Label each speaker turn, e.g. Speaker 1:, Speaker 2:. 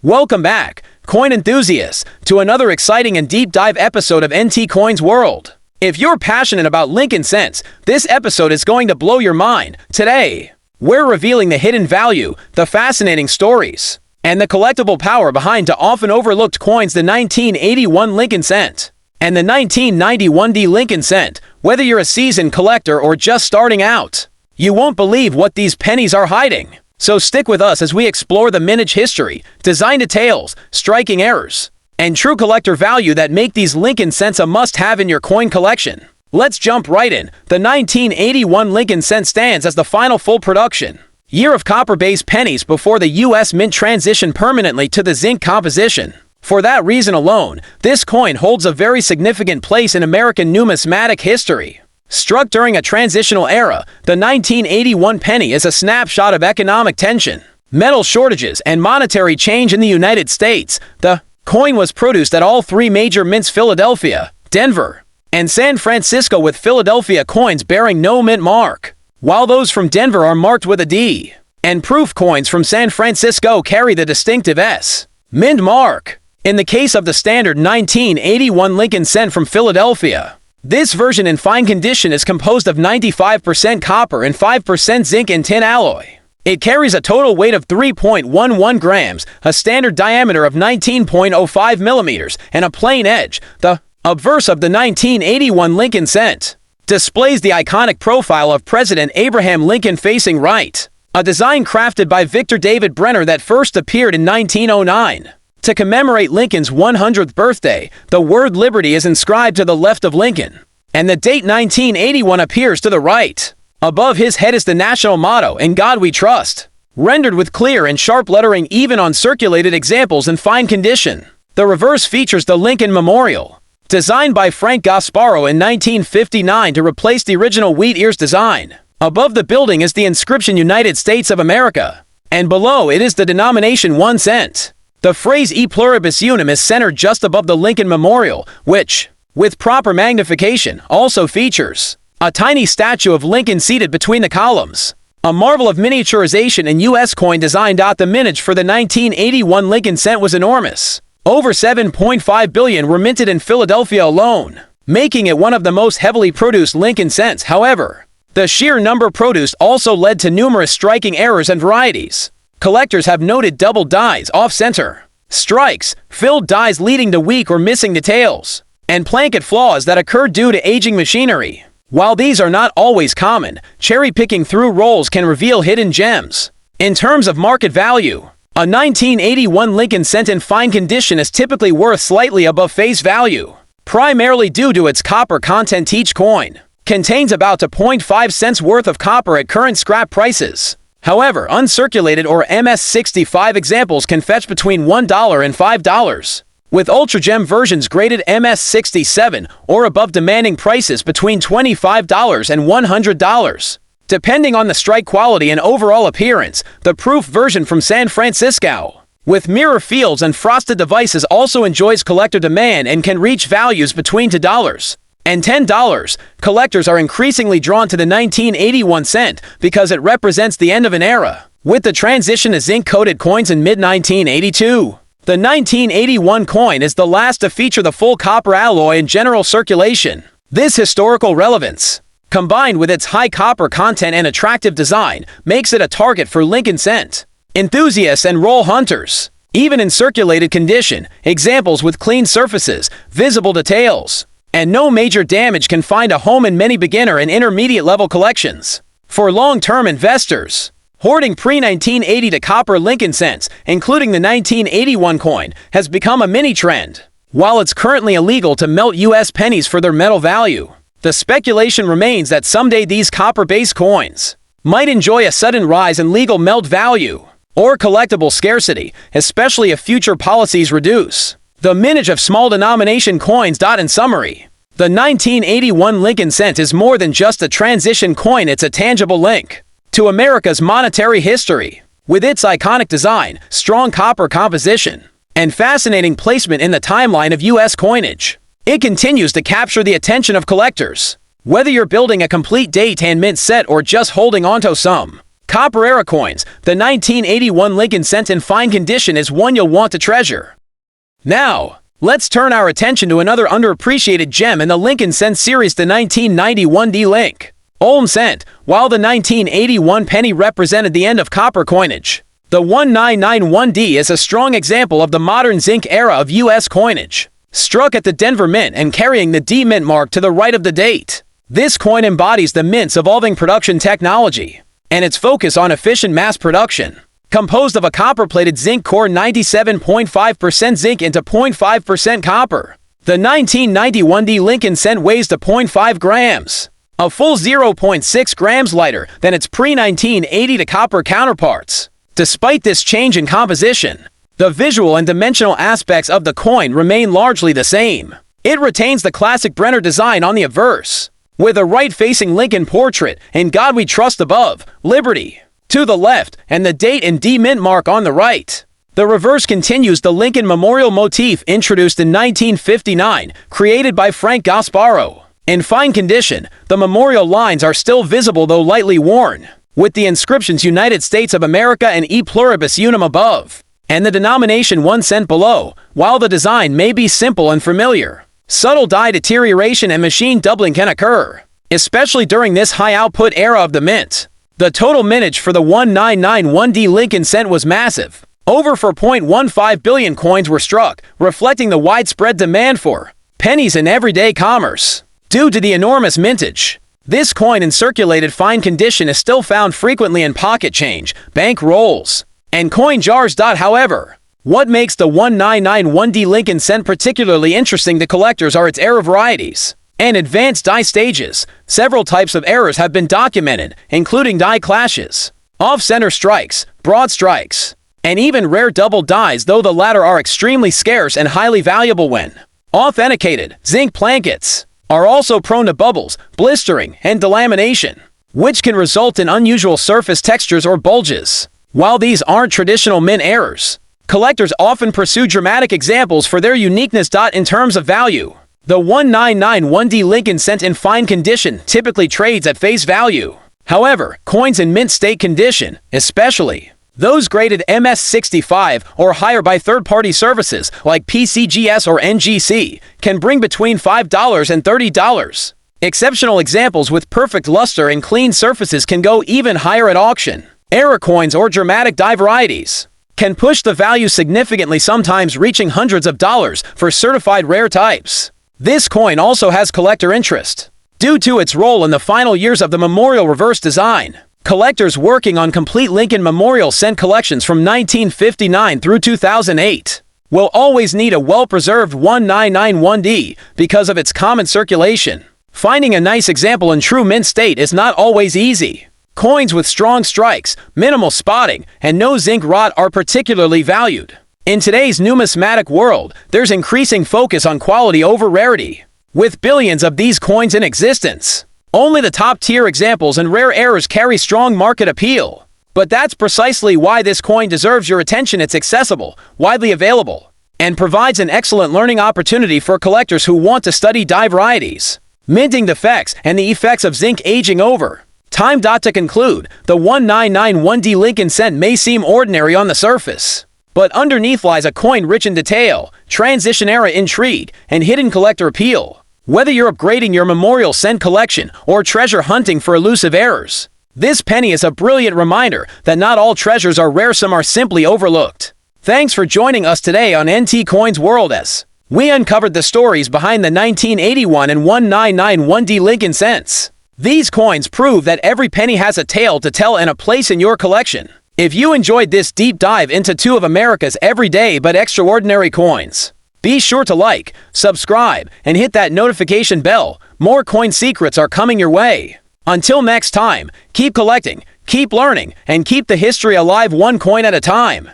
Speaker 1: Welcome back, coin enthusiasts, to another exciting and deep dive episode of NT Coins World. If you're passionate about Lincoln cents, this episode is going to blow your mind. Today, we're revealing the hidden value, the fascinating stories, and the collectible power behind the often overlooked coins, the 1981 Lincoln cent and the 1991 D Lincoln cent. Whether you're a seasoned collector or just starting out, you won't believe what these pennies are hiding. So stick with us as we explore the mintage history, design details, striking errors, and true collector value that make these Lincoln cents a must-have in your coin collection. Let's jump right in. The 1981 Lincoln cent stands as the final full production year of copper-based pennies before the U.S. Mint transitioned permanently to the zinc composition. For that reason alone, this coin holds a very significant place in American numismatic history. Struck during a transitional era, the 1981 penny is a snapshot of economic tension, metal shortages, and monetary change in the United States. The coin was produced at all three major mints, Philadelphia, Denver, and San Francisco, with Philadelphia coins bearing no mint mark, while those from Denver are marked with a D, and proof coins from San Francisco carry the distinctive S mint mark. In the case of the standard 1981 Lincoln cent from Philadelphia, this version in fine condition is composed of 95% copper and 5% zinc and tin alloy. It carries a total weight of 3.11 grams, a standard diameter of 19.05 millimeters, and a plain edge. The obverse of the 1981 Lincoln cent displays the iconic profile of President Abraham Lincoln facing right, a design crafted by Victor David Brenner that first appeared in 1909. To commemorate Lincoln's 100th birthday, the word liberty is inscribed to the left of Lincoln, and the date 1981 appears to the right. Above his head is the national motto, "In God We Trust," rendered with clear and sharp lettering even on circulated examples in fine condition. The reverse features the Lincoln Memorial, designed by Frank Gasparo in 1959 to replace the original wheat ears design. Above the building is the inscription United States of America, and below it is the denomination 1 cent. The phrase E pluribus unum is centered just above the Lincoln Memorial, which, with proper magnification, also features a tiny statue of Lincoln seated between the columns, a marvel of miniaturization in U.S. coin design. The mintage for the 1981 Lincoln cent was enormous. Over 7.5 billion were minted in Philadelphia alone, making it one of the most heavily produced Lincoln cents. However, the sheer number produced also led to numerous striking errors and varieties. Collectors have noted double dies, off-center strikes, filled dies leading to weak or missing details, and planket flaws that occur due to aging machinery. While these are not always common, cherry-picking through rolls can reveal hidden gems. In terms of market value, a 1981 Lincoln cent in fine condition is typically worth slightly above face value, primarily due to its copper content. Each coin contains about 0.5 cents worth of copper at current scrap prices. However, uncirculated or MS-65 examples can fetch between $1 and $5, with ultra-gem versions graded MS-67 or above demanding prices between $25 and $100. Depending on the strike quality and overall appearance, the proof version from San Francisco, with mirror fields and frosted devices, also enjoys collector demand and can reach values between $2 and $10. Collectors are increasingly drawn to the 1981 cent because it represents the end of an era, with the transition to zinc-coated coins in mid-1982. The 1981 coin is the last to feature the full copper alloy in general circulation. This historical relevance, combined with its high copper content and attractive design, makes it a target for Lincoln cent enthusiasts and roll hunters. Even in circulated condition, examples with clean surfaces, visible details, and no major damage can find a home in many beginner and intermediate level collections. For long-term investors, hoarding pre-1980 to copper Lincoln cents, including the 1981 coin, has become a mini-trend. While it's currently illegal to melt U.S. pennies for their metal value, the speculation remains that someday these copper-based coins might enjoy a sudden rise in legal melt value or collectible scarcity, especially if future policies reduce the mintage of small denomination coins. In summary, the 1981 Lincoln cent is more than just a transition coin. It's a tangible link to America's monetary history. With its iconic design, strong copper composition, and fascinating placement in the timeline of U.S. coinage, it continues to capture the attention of collectors. Whether you're building a complete date and mint set or just holding onto some Copper era coins, the 1981 Lincoln cent in fine condition is one you'll want to treasure. Now, let's turn our attention to another underappreciated gem in the Lincoln cent series, the 1991 D-Link. Ohm cent. While the 1981 penny represented the end of copper coinage, the 1991D is a strong example of the modern zinc era of U.S. coinage. Struck at the Denver Mint and carrying the D Mint mark to the right of the date, this coin embodies the Mint's evolving production technology and its focus on efficient mass production. Composed of a copper-plated zinc core, 97.5% zinc into 0.5% copper, the 1991D Lincoln cent weighs to 0.5 grams, a full 0.6 grams lighter than its pre-1980 copper counterparts. Despite this change in composition, the visual and dimensional aspects of the coin remain largely the same. It retains the classic Brenner design on the obverse, with a right-facing Lincoln portrait, "In God We Trust" above, Liberty to the left, and the date and D Mint mark on the right. The reverse continues the Lincoln Memorial motif introduced in 1959, created by Frank Gasparo. In fine condition, the memorial lines are still visible though lightly worn, with the inscriptions "United States of America" and "E Pluribus Unum" above, and the denomination 1 cent below. While the design may be simple and familiar, subtle die deterioration and machine doubling can occur, especially during this high-output era of the Mint. The total mintage for the 1991D Lincoln cent was massive. Over 4.15 billion coins were struck, reflecting the widespread demand for pennies in everyday commerce. Due to the enormous mintage, this coin in circulated fine condition is still found frequently in pocket change, bank rolls, and coin jars. However, what makes the 1991D Lincoln cent particularly interesting to collectors are its error varieties and advanced die stages. Several types of errors have been documented, including die clashes, off-center strikes, broad strikes, and even rare double dies, though the latter are extremely scarce and highly valuable when authenticated. Zinc plankets are also prone to bubbles, blistering, and delamination, which can result in unusual surface textures or bulges. While these aren't traditional Mint errors, collectors often pursue dramatic examples for their uniqueness. In terms of value, the 1991D Lincoln cent in fine condition typically trades at face value. However, coins in mint state condition, especially those graded MS65 or higher by third-party services like PCGS or NGC, can bring between $5 and $30. Exceptional examples with perfect luster and clean surfaces can go even higher at auction. Error coins or dramatic die varieties can push the value significantly, sometimes reaching hundreds of dollars for certified rare types. This coin also has collector interest due to its role in the final years of the memorial reverse design. Collectors working on complete Lincoln Memorial cent collections from 1959 through 2008 will always need a well-preserved 1991D because of its common circulation. Finding a nice example in true mint state is not always easy. Coins with strong strikes, minimal spotting, and no zinc rot are particularly valued. In today's numismatic world, there's increasing focus on quality over rarity. With billions of these coins in existence, only the top-tier examples and rare errors carry strong market appeal. But that's precisely why this coin deserves your attention. It's accessible, widely available, and provides an excellent learning opportunity for collectors who want to study die varieties, minting defects, and the effects of zinc aging over time. To conclude, the 1991D Lincoln cent may seem ordinary on the surface, but underneath lies a coin rich in detail, transition-era intrigue, and hidden collector appeal. Whether you're upgrading your memorial cent collection or treasure hunting for elusive errors, this penny is a brilliant reminder that not all treasures are rare, some are simply overlooked. Thanks for joining us today on NT Coins World as we uncovered the stories behind the 1981 and 1991D Lincoln cents. These coins prove that every penny has a tale to tell and a place in your collection. If you enjoyed this deep dive into two of America's everyday but extraordinary coins, be sure to like, subscribe, and hit that notification bell. More coin secrets are coming your way. Until next time, keep collecting, keep learning, and keep the history alive, one coin at a time.